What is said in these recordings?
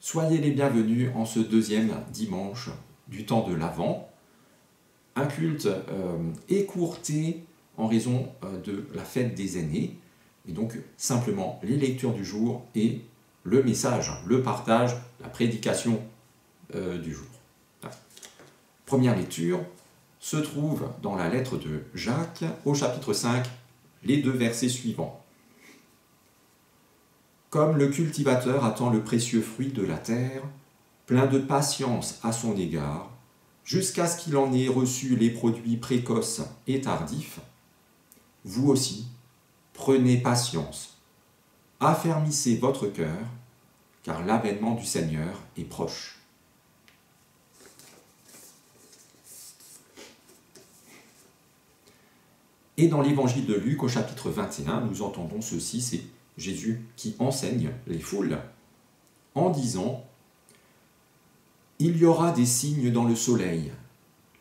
Soyez les bienvenus en ce deuxième dimanche du temps de l'Avent, un culte écourté en raison de la fête des aînés, et donc simplement les lectures du jour et le message, le partage, la prédication du jour. Première lecture se trouve dans la lettre de Jacques au chapitre 5, les 2 versets suivants. Comme le cultivateur attend le précieux fruit de la terre, plein de patience à son égard, jusqu'à ce qu'il en ait reçu les produits précoces et tardifs, vous aussi, prenez patience, affermissez votre cœur, car l'avènement du Seigneur est proche. Et dans l'évangile de Luc, au chapitre 21, nous entendons ceci, c'est Jésus qui enseigne les foules en disant « Il y aura des signes dans le soleil,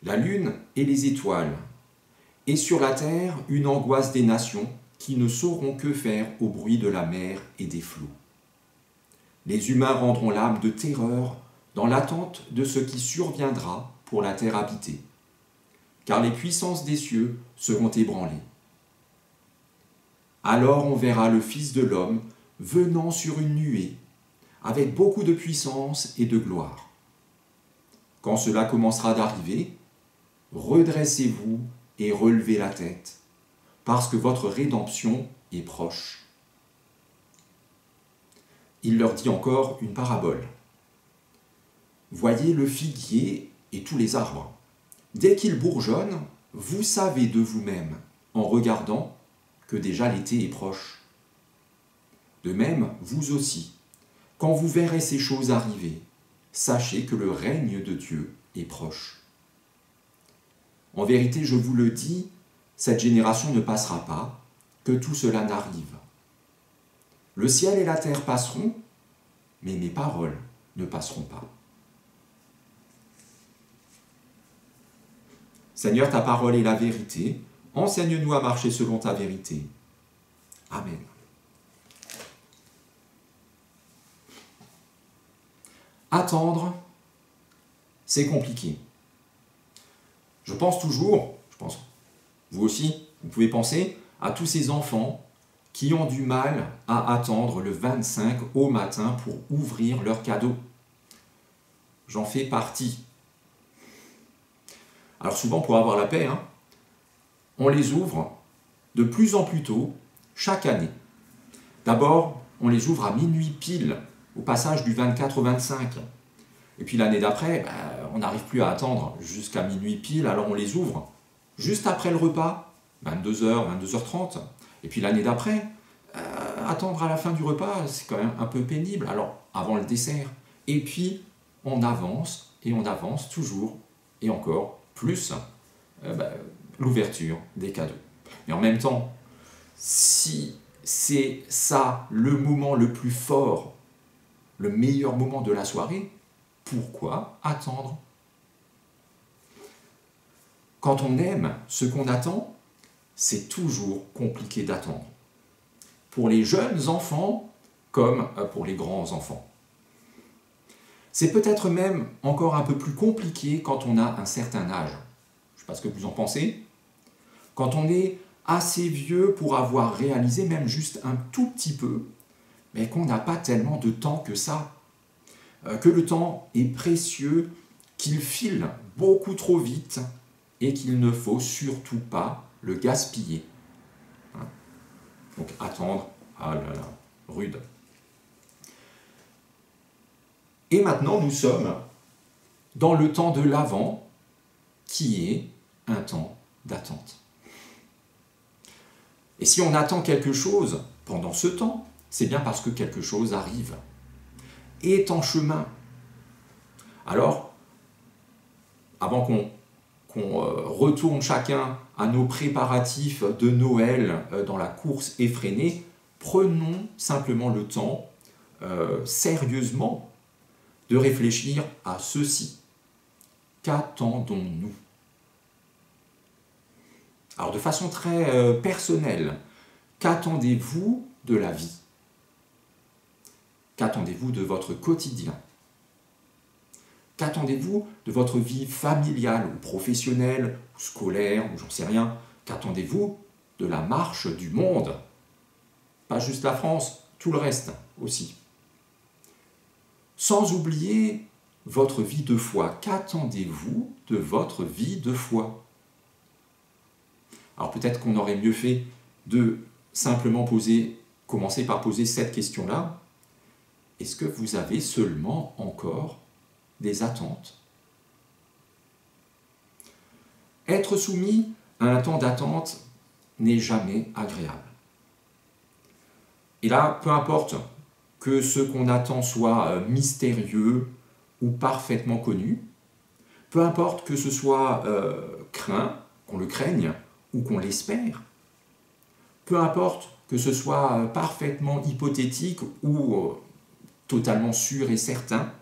la lune et les étoiles, et sur la terre une angoisse des nations qui ne sauront que faire au bruit de la mer et des flots. Les humains rendront l'âme de terreur dans l'attente de ce qui surviendra pour la terre habitée, car les puissances des cieux seront ébranlées. Alors on verra le Fils de l'homme venant sur une nuée, avec beaucoup de puissance et de gloire. Quand cela commencera d'arriver, redressez-vous et relevez la tête, parce que votre rédemption est proche. » Il leur dit encore une parabole. « Voyez le figuier et tous les arbres. Dès qu'ils bourgeonnent, vous savez de vous-même, en regardant, que déjà l'été est proche. De même, vous aussi, quand vous verrez ces choses arriver, sachez que le règne de Dieu est proche. En vérité, je vous le dis, cette génération ne passera pas, que tout cela n'arrive. Le ciel et la terre passeront, mais mes paroles ne passeront pas. Seigneur, ta parole est la vérité. Enseigne-nous à marcher selon ta vérité. Amen. Attendre, c'est compliqué. Je pense vous aussi, vous pouvez penser à tous ces enfants qui ont du mal à attendre le 25 au matin pour ouvrir leurs cadeaux. J'en fais partie. Alors souvent, pour avoir la paix, on les ouvre de plus en plus tôt, chaque année. D'abord, on les ouvre à minuit pile, au passage du 24 au 25. Et puis l'année d'après, on n'arrive plus à attendre jusqu'à minuit pile, alors on les ouvre juste après le repas, 22h, 22h30. Et puis l'année d'après, attendre à la fin du repas, c'est quand même un peu pénible, alors avant le dessert. Et puis, on avance, et on avance toujours, et encore plus, l'ouverture des cadeaux. Mais en même temps, si c'est ça le moment le plus fort, le meilleur moment de la soirée, pourquoi attendre? Quand on aime ce qu'on attend, c'est toujours compliqué d'attendre. Pour les jeunes enfants comme pour les grands enfants. C'est peut-être même encore un peu plus compliqué quand on a un certain âge. Je ne sais pas ce que vous en pensez. Quand on est assez vieux pour avoir réalisé même juste un tout petit peu, mais qu'on n'a pas tellement de temps que ça. Que le temps est précieux, qu'il file beaucoup trop vite et qu'il ne faut surtout pas le gaspiller. Donc attendre, ah là là, rude. Et maintenant, nous sommes dans le temps de l'Avent, qui est un temps d'attente. Et si on attend quelque chose pendant ce temps, c'est bien parce que quelque chose arrive, est en chemin. Alors, avant qu'on retourne chacun à nos préparatifs de Noël dans la course effrénée, prenons simplement le temps, sérieusement, de réfléchir à ceci. Qu'attendons-nous? Alors, de façon très personnelle, qu'attendez-vous de la vie? Qu'attendez-vous de votre quotidien? Qu'attendez-vous de votre vie familiale ou professionnelle, ou scolaire, ou j'en sais rien? Qu'attendez-vous de la marche du monde? Pas juste la France, tout le reste aussi. Sans oublier votre vie de foi. Qu'attendez-vous de votre vie de foi? Alors peut-être qu'on aurait mieux fait de simplement commencer par poser cette question-là. Est-ce que vous avez seulement encore des attentes? Être soumis à un temps d'attente n'est jamais agréable. Et là, peu importe que ce qu'on attend soit mystérieux ou parfaitement connu, peu importe que ce soit craint, qu'on le craigne ou qu'on l'espère, peu importe que ce soit parfaitement hypothétique ou totalement sûr et certain,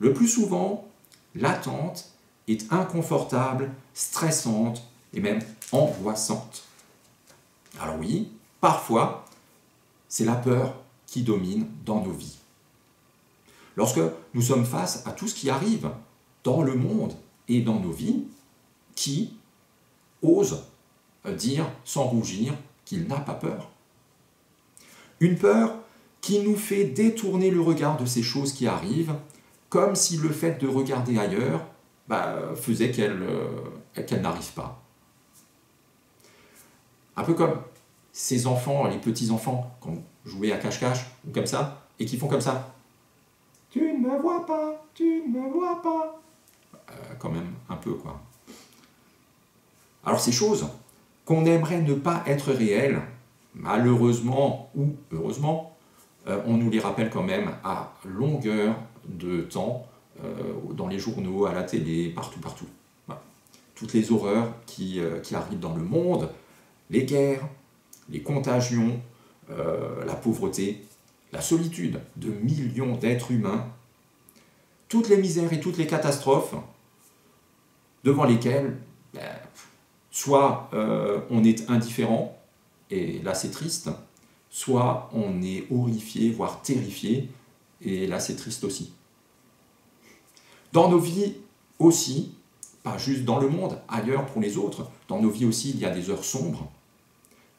le plus souvent, l'attente est inconfortable, stressante et même angoissante. Alors oui, parfois, c'est la peur qui domine dans nos vies. Lorsque nous sommes face à tout ce qui arrive dans le monde et dans nos vies, qui ose dire sans rougir qu'il n'a pas peur? Une peur qui nous fait détourner le regard de ces choses qui arrivent, comme si le fait de regarder ailleurs faisait qu'elle n'arrive pas. Un peu comme ces enfants, les petits-enfants, quand vous jouez à cache-cache, ou comme ça, et qui font comme ça. « Tu ne me vois pas, tu ne me vois pas !» Quand même, un peu, quoi. Alors ces choses qu'on aimerait ne pas être réelles, malheureusement ou heureusement, on nous les rappelle quand même à longueur de temps, dans les journaux, à la télé, partout. Voilà. Toutes les horreurs qui arrivent dans le monde, les guerres, les contagions, la pauvreté, la solitude de millions d'êtres humains, toutes les misères et toutes les catastrophes devant lesquelles soit on est indifférent, et là c'est triste, soit on est horrifié, voire terrifié, et là c'est triste aussi. Dans nos vies aussi, pas juste dans le monde, ailleurs pour les autres, dans nos vies aussi il y a des heures sombres,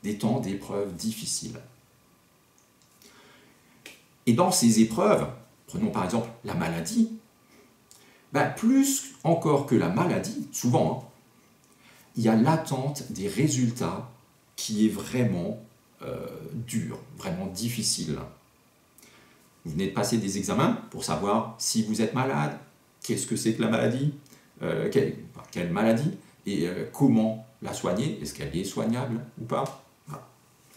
des temps d'épreuves difficiles. Et dans ces épreuves, prenons par exemple la maladie, plus encore que la maladie, souvent, il y a l'attente des résultats qui est vraiment dur, vraiment difficile. Vous venez de passer des examens pour savoir si vous êtes malade, qu'est-ce que c'est que la maladie, quelle maladie, et comment la soigner, est-ce qu'elle est soignable ou pas. Voilà.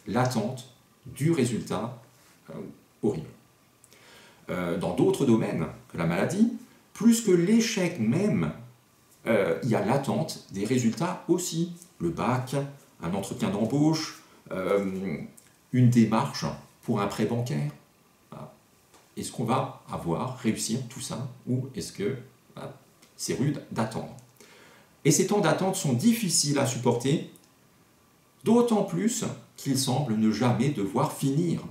L'attente du résultat horrible. Dans d'autres domaines que la maladie, plus que l'échec même, il y a l'attente des résultats aussi. Le bac, un entretien d'embauche, une démarche pour un prêt bancaire. Voilà. Est-ce qu'on va réussir tout ça, ou est-ce que c'est rude d'attendre? Et ces temps d'attente sont difficiles à supporter, d'autant plus qu'ils semblent ne jamais devoir finir.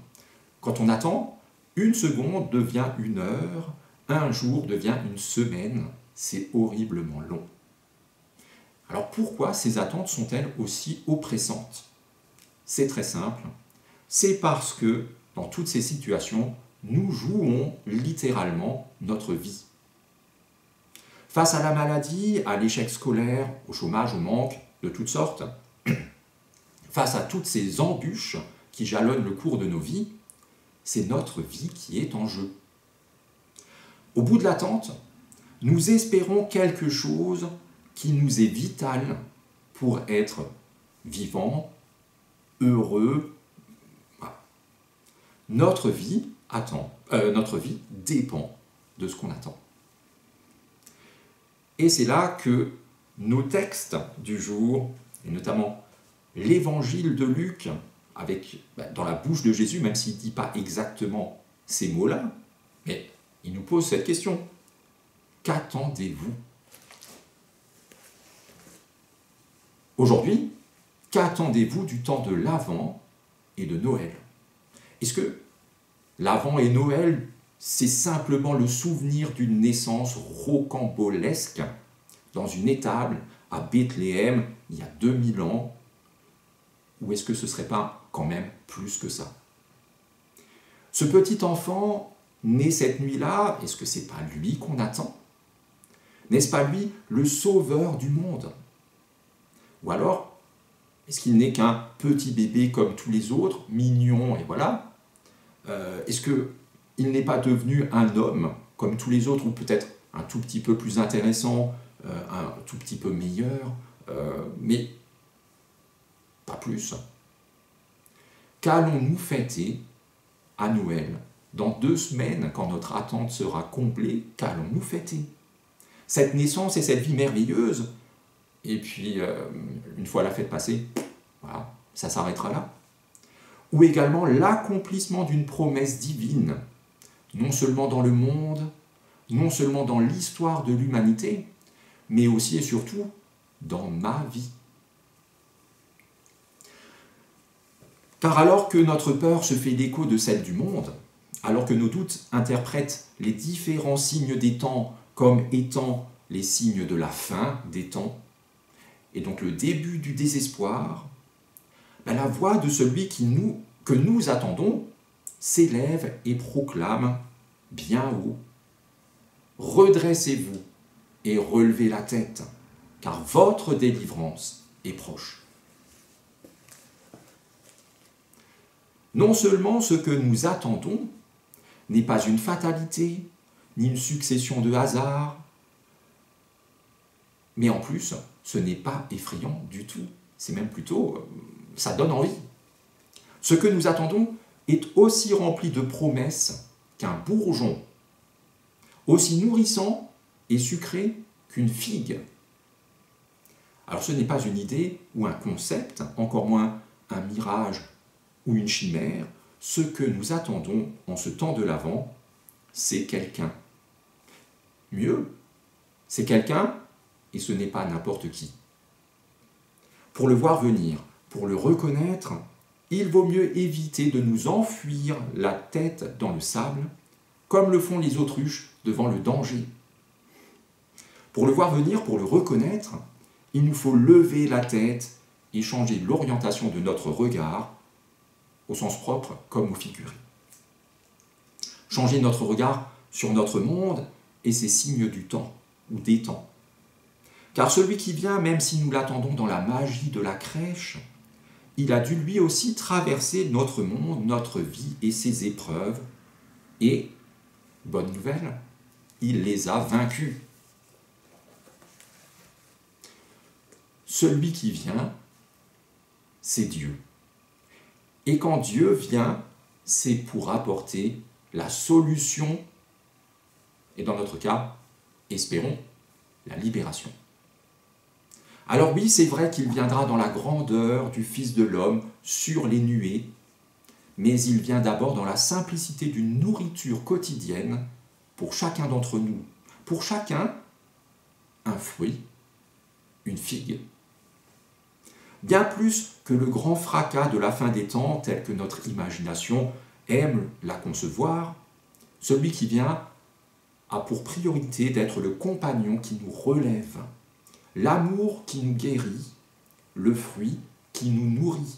Quand on attend, une seconde devient une heure, un jour devient une semaine, c'est horriblement long. Alors pourquoi ces attentes sont-elles aussi oppressantes? C'est très simple, c'est parce que dans toutes ces situations, nous jouons littéralement notre vie. Face à la maladie, à l'échec scolaire, au chômage, au manque, de toutes sortes, face à toutes ces embûches qui jalonnent le cours de nos vies, c'est notre vie qui est en jeu. Au bout de l'attente, nous espérons quelque chose qui nous est vital pour être vivant, heureux. Voilà. Notre vie dépend de ce qu'on attend. Et c'est là que nos textes du jour, et notamment l'évangile de Luc, dans la bouche de Jésus, même s'il ne dit pas exactement ces mots-là, mais il nous pose cette question. Qu'attendez-vous? Aujourd'hui, qu'attendez-vous du temps de l'Avent et de Noël? Est-ce que l'Avent et Noël, c'est simplement le souvenir d'une naissance rocambolesque dans une étable à Bethléem il y a 2000 ans, ou est-ce que ce ne serait pas quand même plus que ça? Ce petit enfant né cette nuit-là, est-ce que ce n'est pas lui qu'on attend? N'est-ce pas lui le sauveur du monde? Ou alors, est-ce qu'il n'est qu'un petit bébé comme tous les autres, mignon et voilà? Est-ce qu'il n'est pas devenu un homme comme tous les autres, ou peut-être un tout petit peu plus intéressant, un tout petit peu meilleur, mais pas plus? Qu'allons-nous fêter à Noël? Dans 2 semaines, quand notre attente sera comblée, qu'allons-nous fêter? Cette naissance et cette vie merveilleuse, et puis une fois la fête passée, voilà, ça s'arrêtera là. Ou également l'accomplissement d'une promesse divine, non seulement dans le monde, non seulement dans l'histoire de l'humanité, mais aussi et surtout dans ma vie. Car alors que notre peur se fait l'écho de celle du monde, alors que nos doutes interprètent les différents signes des temps comme étant les signes de la fin des temps, et donc le début du désespoir, la voix de celui que nous attendons s'élève et proclame bien haut: redressez-vous et relevez la tête, car votre délivrance est proche. Non seulement ce que nous attendons n'est pas une fatalité, ni une succession de hasards, mais en plus, ce n'est pas effrayant du tout. C'est même plutôt, ça donne envie. Ce que nous attendons est aussi rempli de promesses qu'un bourgeon, aussi nourrissant et sucré qu'une figue. Alors ce n'est pas une idée ou un concept, encore moins un mirage ou une chimère. Ce que nous attendons en ce temps de l'Avent, c'est quelqu'un. Mieux, c'est quelqu'un, et ce n'est pas n'importe qui. Pour le voir venir, pour le reconnaître, il vaut mieux éviter de nous enfuir la tête dans le sable, comme le font les autruches devant le danger. Pour le voir venir, pour le reconnaître, il nous faut lever la tête et changer l'orientation de notre regard, au sens propre comme au figuré. Changer notre regard sur notre monde et ses signes du temps, ou des temps. Car celui qui vient, même si nous l'attendons dans la magie de la crèche, il a dû lui aussi traverser notre monde, notre vie et ses épreuves. Et, bonne nouvelle, il les a vaincus. Celui qui vient, c'est Dieu. Et quand Dieu vient, c'est pour apporter la solution, et dans notre cas, espérons, la libération. Alors oui, c'est vrai qu'il viendra dans la grandeur du Fils de l'homme sur les nuées, mais il vient d'abord dans la simplicité d'une nourriture quotidienne pour chacun d'entre nous. Pour chacun, un fruit, une figue. Bien plus que le grand fracas de la fin des temps, tel que notre imagination aime la concevoir, celui qui vient a pour priorité d'être le compagnon qui nous relève, l'amour qui nous guérit, le fruit qui nous nourrit,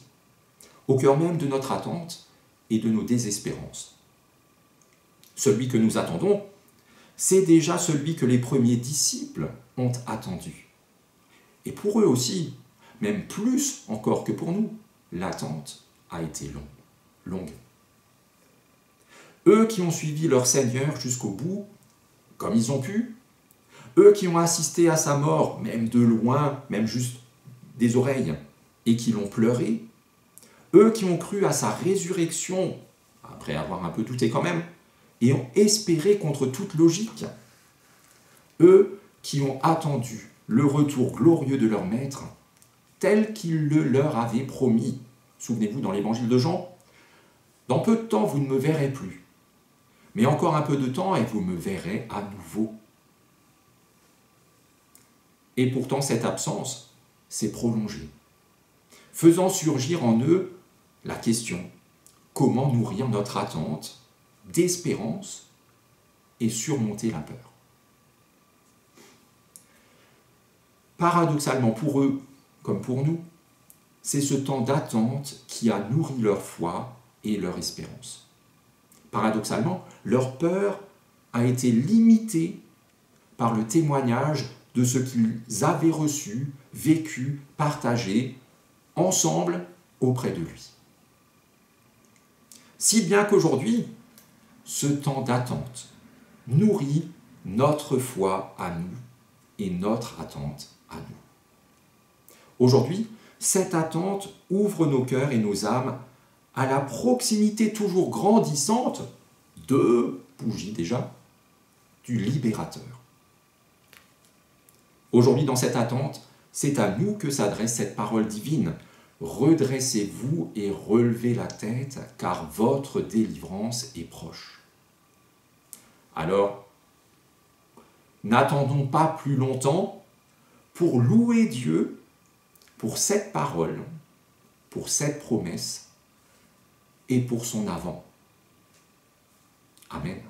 au cœur même de notre attente et de nos désespérances. Celui que nous attendons, c'est déjà celui que les premiers disciples ont attendu. Et pour eux aussi, même plus encore que pour nous, l'attente a été longue. Eux qui ont suivi leur Seigneur jusqu'au bout, comme ils ont pu, eux qui ont assisté à sa mort, même de loin, même juste des oreilles, et qui l'ont pleuré, eux qui ont cru à sa résurrection, après avoir un peu douté quand même, et ont espéré contre toute logique, eux qui ont attendu le retour glorieux de leur Maître, tel qu'il le leur avait promis. Souvenez-vous dans l'évangile de Jean, « Dans peu de temps, vous ne me verrez plus, mais encore un peu de temps et vous me verrez à nouveau. » Et pourtant, cette absence s'est prolongée, faisant surgir en eux la question: comment nourrir notre attente d'espérance et surmonter la peur. Paradoxalement, pour eux comme pour nous, c'est ce temps d'attente qui a nourri leur foi et leur espérance. Paradoxalement, leur peur a été limitée par le témoignage de ce qu'ils avaient reçu, vécu, partagé ensemble auprès de lui. Si bien qu'aujourd'hui, ce temps d'attente nourrit notre foi à nous et notre attente à nous. Aujourd'hui, cette attente ouvre nos cœurs et nos âmes à la proximité toujours grandissante de, bougie déjà, du libérateur. Aujourd'hui, dans cette attente, c'est à nous que s'adresse cette parole divine. Redressez-vous et relevez la tête, car votre délivrance est proche. Alors, n'attendons pas plus longtemps pour louer Dieu pour cette parole, pour cette promesse et pour son avant. Amen.